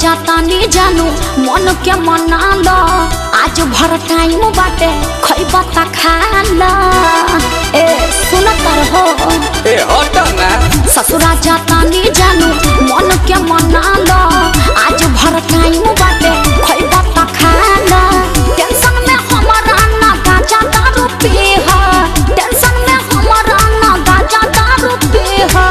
जाता नी जानू मन के मना लो आज भर टाइम बाटे खइबा त खा लो। ए सुन कर हो ए हट ना ससुरा जाता नी जानू मन के मना लो आज भर टाइम बाटे खइबा त खा लो। टेंशन में हमारा ना गाजा दारू पी हा टेंशन में हमारा ना गाजा दारू पी हा।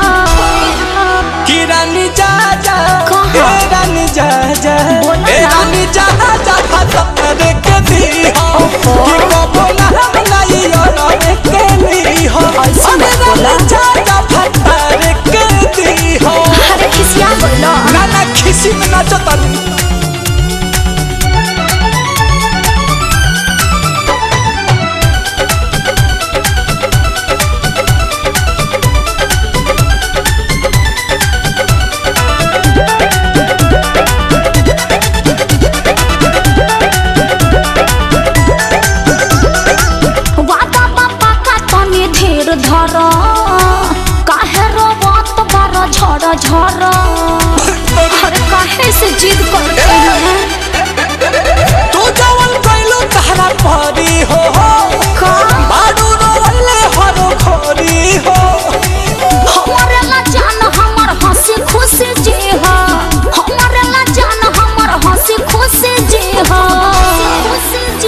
कि रानी जा जा कहाँ? ए रानी जा जा बोला ना। ए रानी जा जा भतर के दी हो कि कबो ना हम नहीं और के ली हो ऐसा मत अरे बोला। रानी जा जा भतर के दी हो। अरे खिसिया बोलो ना ना खिसी में नाचो तनी वादा बाबा का तनी धीर धर काहे रोवत बार झर झर। अरे काहे से जिद करते हैं तू जवन कइलो तहरा परी हो का बाडू रोले हरो खोरी हो। हमारे ला जान हमर हंसी खुशी जी हा हमारे ला जान हमर हंसी खुशी जी हा।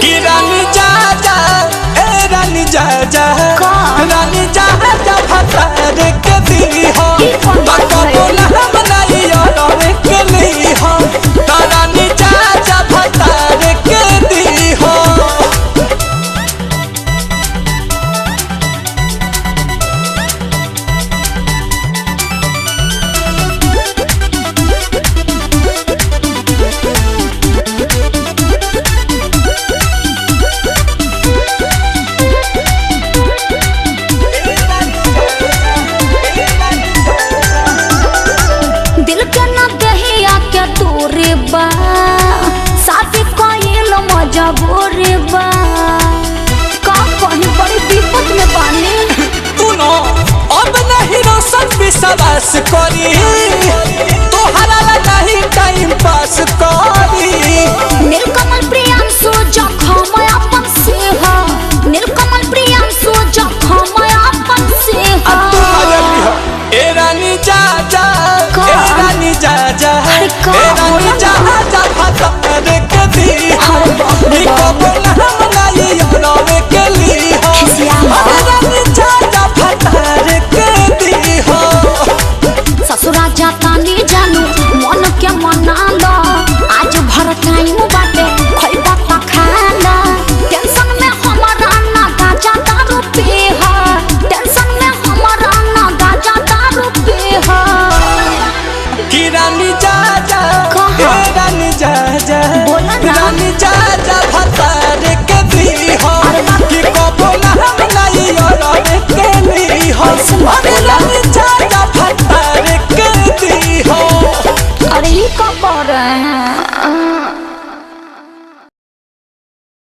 कि रानी जा जा ए रानी जा जा का? रानी जा जा भतर के दी हो ई कौन बात है? बोला हम नहीं और के ली हो तो रानी जा जा भतर के दी हो। दिल के न दहिया के दूरी बा शादी कइल मजबूरी बा का कहीं बड़ी विपत में बानी। तू नो अब नहीं रोशन विश्वास करी तोहरा ला नहीं टाइम पास करी। नीलकमल